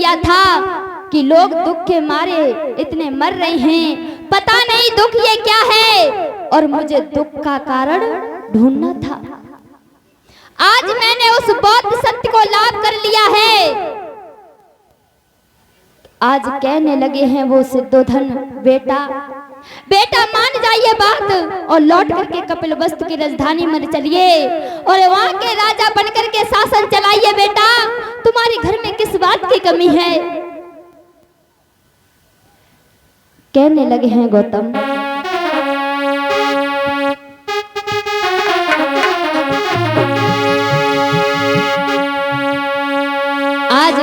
लिया था कि लोग दुख के मारे इतने मर रहे हैं, पता नहीं दुख ये क्या है, और मुझे दुख का कारण ढूंढना था। आज मैंने उस बौद्ध सत्य को लाभ कर लिया है। आज कहने लगे हैं वो सिद्धोधन, बेटा बेटा मान जाइए बात और लौट करके कपिलवस्तु की राजधानी में चलिए और वहां के राजा बनकर के शासन चलाइए। बेटा तुम्हारे घर में किस बात की कमी है? कहने लगे हैं गौतम, आज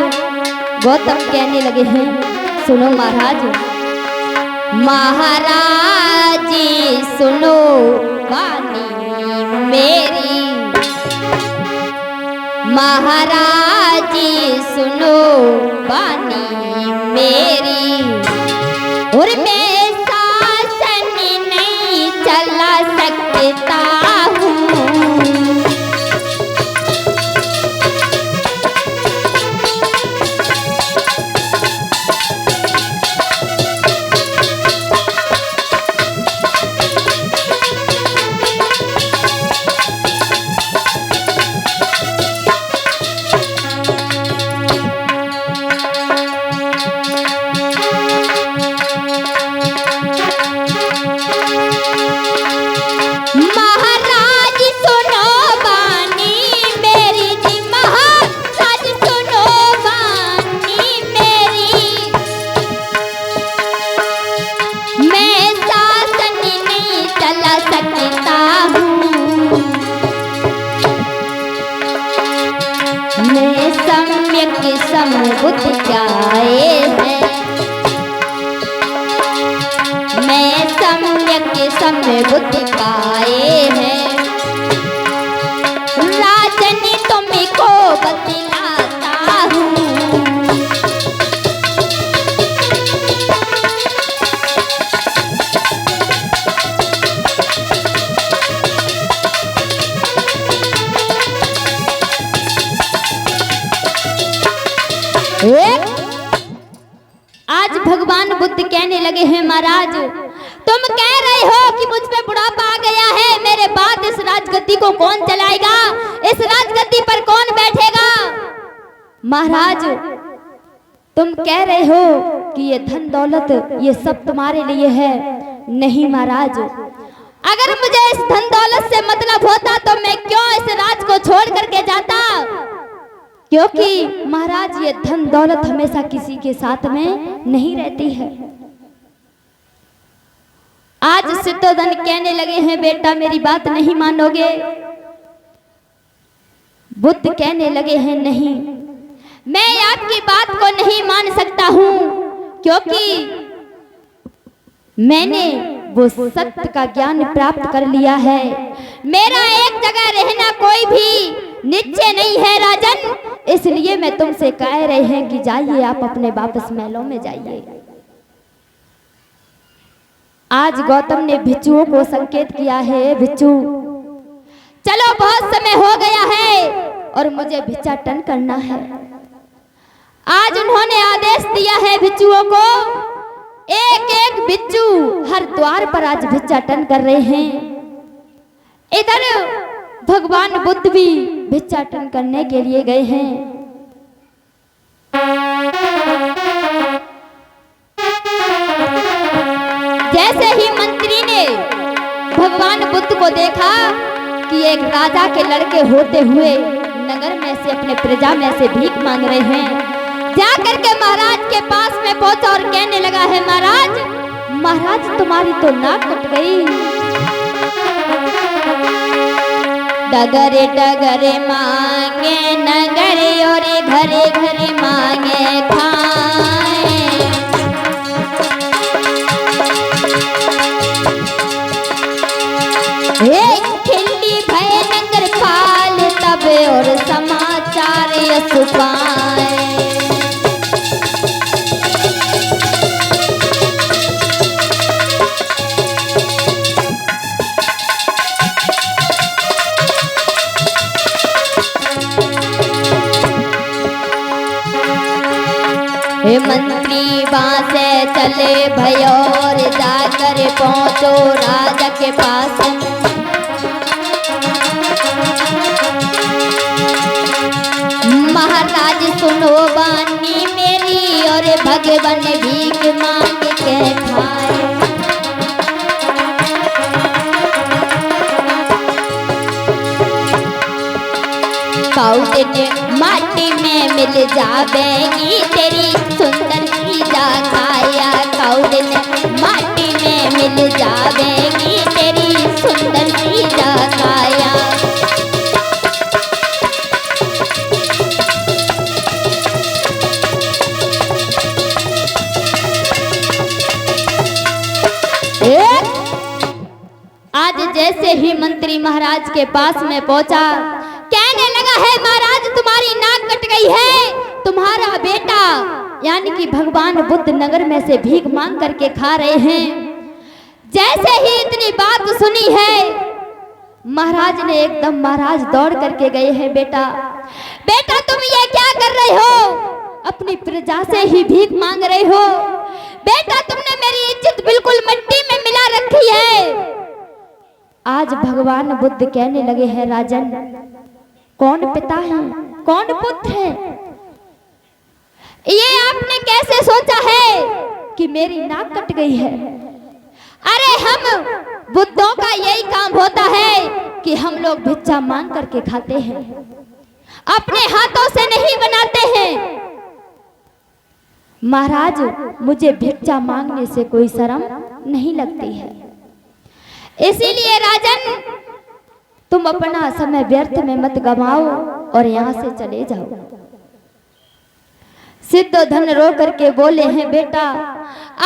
गौतम कहने लगे हैं, सुनो महाराज, महाराज जी सुनो वाणी मेरी, महाराज जी सुनो वाणी मेरी, और मैं शासन नहीं चला सकता हूँ। बुद्ध जाए है, मैं सम्यक समय बुद्ध पाए हैं, राजनी तुमको बतलाता हूँ। आज भगवान बुद्ध कहने लगे हैं, महाराज तुम कह रहे हो कि मुझ पे बुढ़ापा आ गया है, मेरे बाद इस राजगद्दी को कौन चलाएगा, इस राजगद्दी पर कौन बैठेगा? महाराज तुम कह रहे हो कि ये धन दौलत ये सब तुम्हारे लिए है। नहीं महाराज, अगर मुझे इस धन दौलत से मतलब होता तो मैं क्यों इस राज को छोड़ करके जाता, क्योंकि महाराज ये धन दौलत हमेशा किसी के साथ में नहीं रहती है। आज सिद्धोधन कहने लगे हैं, बेटा मेरी बात नहीं मानोगे? बुद्ध कहने लगे हैं, नहीं मैं आपकी बात को नहीं मान सकता हूं, क्योंकि मैंने वो सत्य का ज्ञान प्राप्त कर लिया है। मेरा एक जगह रहना कोई भी निश्चय नहीं है राजन, इसलिए मैं तुमसे कह रहे हैं कि जाइए आप अपने वापस महलों में जाइए। आज गौतम ने भिक्षुओं को संकेत किया है, भिक्षु चलो बहुत समय हो गया है और मुझे भिक्षाटन करना है। आज उन्होंने आदेश दिया है भिक्षुओं को, एक एक भिक्षु हर द्वार पर आज भिक्षाटन कर रहे हैं। इधर भगवान बुद्ध भी भिक्षाटन करने के लिए गए हैं। जैसे ही मंत्री ने भगवान बुद्ध को देखा कि एक राजा के लड़के होते हुए नगर में से अपने प्रजा में से भीख मांग रहे हैं, जाकर के महाराज के पास में पहुंचा और कहने लगा है, महाराज महाराज तुम्हारी तो नाक कट गई। डगरे डगरे मांगे नगरे और घरे घरे मांगे खाए, खिल्ली भय नगर पाल तब और समाचार यश पाए। हे मंत्री वहाँ से चले भयोर जाकर पहुँचो राजा के पास। महाराज सुनो बानी मेरी और भगवान भीख मांग के खाए। कौड़िन माटी में मिल जावेगी तेरी सुंदर सी काया। कौड़िन माटी में मिल जावेगी तेरी सुंदर सी काया। आज जैसे ही मंत्री महाराज के पास में पहुंचा, कहने लगा है महाराज तुम्हारी नाक कट गई है। तुम्हारा बेटा यानी कि भगवान बुद्ध नगर में से भीख मांग करके खा रहे हैं। जैसे ही इतनी बात सुनी है महाराज ने एकदम महाराज दौड़ करके गए हैं। बेटा बेटा तुम ये क्या कर रहे हो? अपनी प्रजा से ही भीख मांग रहे हो। बेटा तुमने मेरी इज्जत बिल्कुल मिट्टी में मिला रखी है। आज भगवान बुद्ध कहने लगे हैं राजन, कौन पिता है कौन पुत्र है? ये आपने कैसे सोचा है कि मेरी नाक कट गई है? अरे हम बुद्धों का यही काम होता है कि हम लोग भिक्षा मांग करके खाते हैं, अपने हाथों से नहीं बनाते हैं। महाराज मुझे भिक्षा मांगने से कोई शर्म नहीं लगती है, इसीलिए राजन तुम अपना समय व्यर्थ में मत गवाओ और यहाँ से चले जाओ। सिद्धोधन रो करके बोले हैं बेटा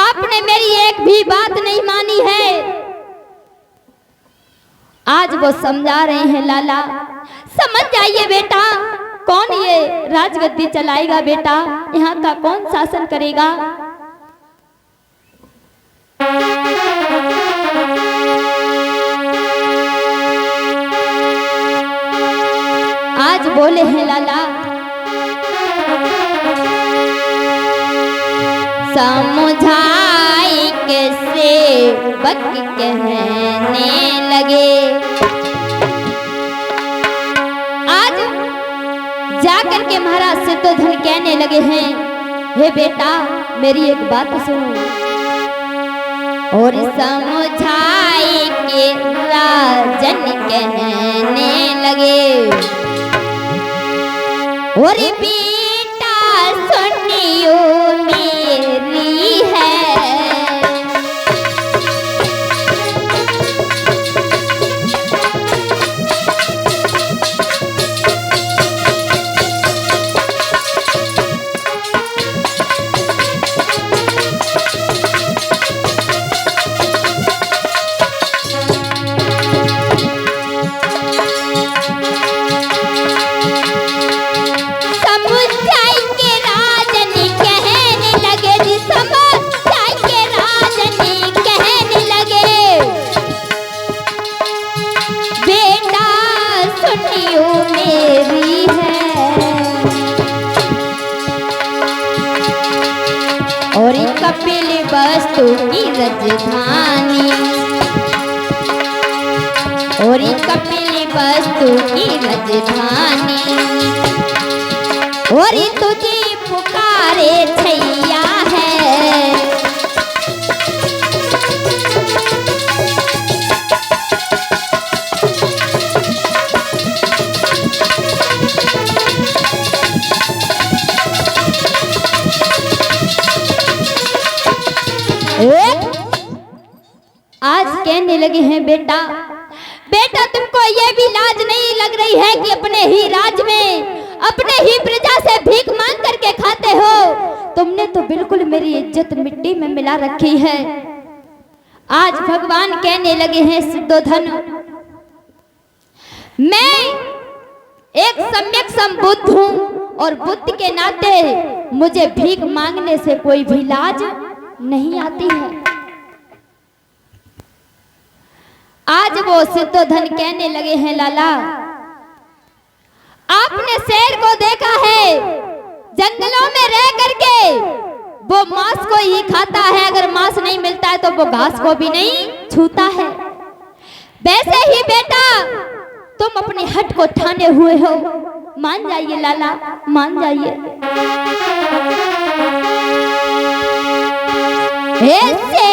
आपने मेरी एक भी बात नहीं मानी है। आज वो समझा रहे हैं लाला समझ जाइए बेटा, कौन ये राजगद्दी चलाएगा बेटा, यहाँ का कौन शासन करेगा? आज बोले हैं लाला समझाई कैसे बक कहने लगे। आज जाकर के महाराज सिद्धोधन कहने लगे हैं हे बेटा मेरी एक बात सुनो। और समझाई के राजन कहने लगे और बेटा सुनियो मेरी है। और कपिल वस्तु की राजधानी, और कपिल वस्तु की राजधानी, और तुझे पुकारे छैया है। आज कहने लगे हैं बेटा बेटा तुमको ये भी लाज नहीं लग रही है कि अपने ही राज में अपने ही प्रजा से भीख मांग करके खाते हो? तुमने तो बिल्कुल मेरी इज्जत मिट्टी में मिला रखी है। आज भगवान कहने लगे हैं सिद्धोधन मैं एक सम्यक संबुद्ध हूँ और बुद्ध के नाते मुझे भीख मांगने से कोई भी लाज नहीं आती है। आज वो सिद्धोधन कहने लगे हैं लाला आपने शेर को देखा है जंगलों में रह करके वो मांस को ही खाता है, अगर मांस नहीं मिलता है तो वो घास को भी नहीं छूता है। वैसे ही बेटा तुम अपनी हट को ठाने हुए हो, मान जाइए लाला, मान जाइए। ऐसे